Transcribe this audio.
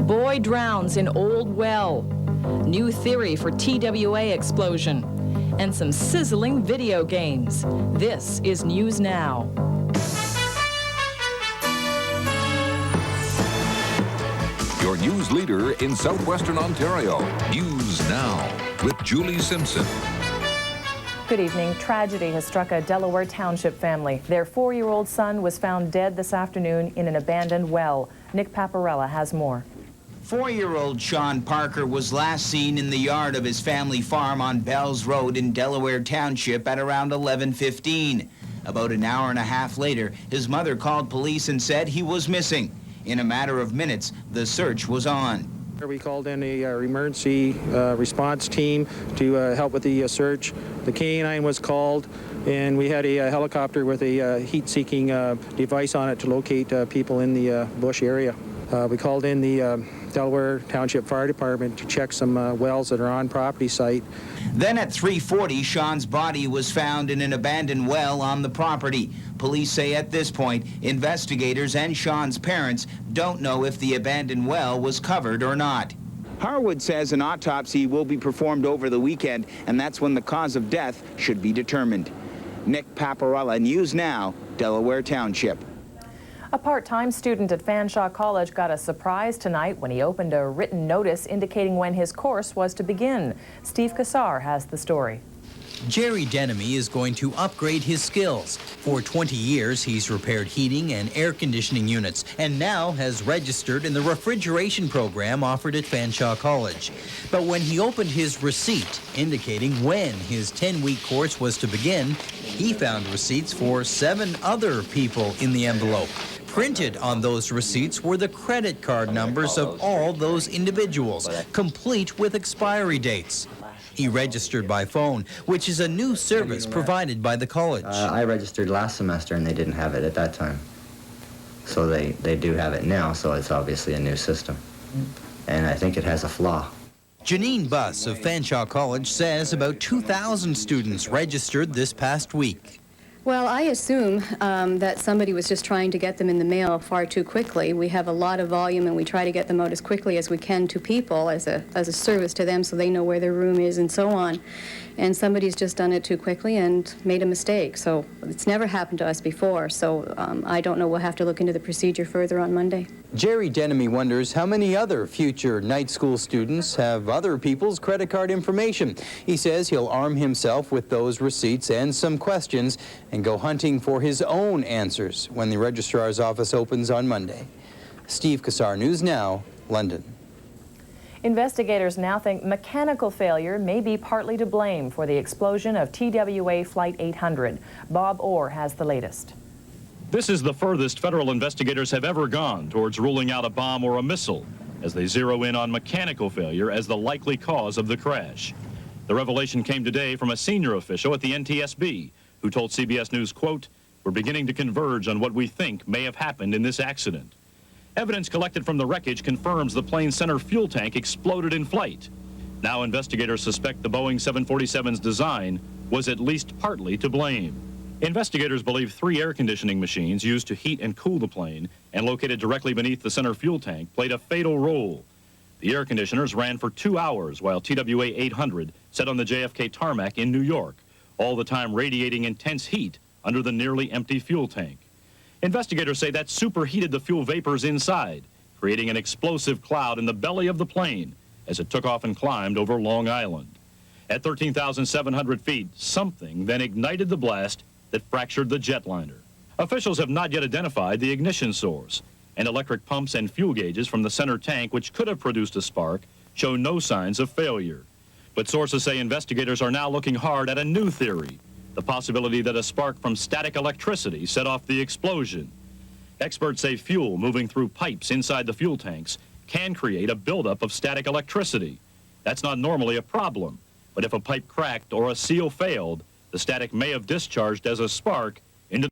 Boy drowns in old well. New theory for TWA explosion. And some sizzling video games. This is News Now. Your news leader in southwestern Ontario. News Now with Julie Simpson. Good evening. Tragedy has struck a Delaware Township family. Their 4-year-old son was found dead this afternoon in an abandoned well. Nick Paparella has more. 4-year-old Sean Parker was last seen in the yard of his family farm on Bells Road in Delaware Township at around 11:15. About an hour and a half later, his mother called police and said he was missing. In a matter of minutes, the search was on. We called in a emergency response team to help with the search. The K-9 was called, and we had a helicopter with a heat-seeking device on it to locate people in the bush area. We called in the Delaware Township Fire Department to check some wells that are on property site. Then at 3:40, Sean's body was found in an abandoned well on the property. Police say at this point, investigators and Sean's parents don't know if the abandoned well was covered or not. Harwood says an autopsy will be performed over the weekend, and that's when the cause of death should be determined. Nick Paparella, News Now, Delaware Township. A part-time student at Fanshawe College got a surprise tonight when he opened a written notice indicating when his course was to begin. Steve Kassar has the story. Jerry Denemy is going to upgrade his skills. For 20 years, he's repaired heating and air conditioning units and now has registered in the refrigeration program offered at Fanshawe College. But when he opened his receipt indicating when his 10-week course was to begin, he found receipts for 7 other people in the envelope. Printed on those receipts were the credit card numbers of all those individuals, complete with expiry dates. He registered by phone, which is a new service provided by the college. I registered last semester and they didn't have it at that time. So they do have it now, so it's obviously a new system. And I think it has a flaw. Janine Buss of Fanshawe College says about 2,000 students registered this past week. Well, I assume that somebody was just trying to get them in the mail far too quickly. We have a lot of volume, and we try to get them out as quickly as we can to people as a service to them so they know where their room is and so on. And somebody's just done it too quickly and made a mistake. So it's never happened to us before, so I don't know. We'll have to look into the procedure further on Monday. Jerry Denemy wonders how many other future night school students have other people's credit card information. He says he'll arm himself with those receipts and some questions and go hunting for his own answers when the registrar's office opens on Monday. Steve Kassar, News Now, London. Investigators now think mechanical failure may be partly to blame for the explosion of TWA Flight 800. Bob Orr has the latest. This is the furthest federal investigators have ever gone towards ruling out a bomb or a missile, as they zero in on mechanical failure as the likely cause of the crash. The revelation came today from a senior official at the NTSB, who told CBS News, quote, "We're beginning to converge on what we think may have happened in this accident." Evidence collected from the wreckage confirms the plane's center fuel tank exploded in flight. Now investigators suspect the Boeing 747's design was at least partly to blame. Investigators believe 3 air conditioning machines used to heat and cool the plane and located directly beneath the center fuel tank played a fatal role. The air conditioners ran for 2 hours while TWA 800 sat on the JFK tarmac in New York, all the time radiating intense heat under the nearly empty fuel tank. Investigators say that superheated the fuel vapors inside, creating an explosive cloud in the belly of the plane as it took off and climbed over Long Island. At 13,700 feet, something then ignited the blast that fractured the jetliner. Officials have not yet identified the ignition source, and electric pumps and fuel gauges from the center tank, which could have produced a spark, show no signs of failure. But sources say investigators are now looking hard at a new theory, the possibility that a spark from static electricity set off the explosion. Experts say fuel moving through pipes inside the fuel tanks can create a buildup of static electricity. That's not normally a problem, but if a pipe cracked or a seal failed, the static may have discharged as a spark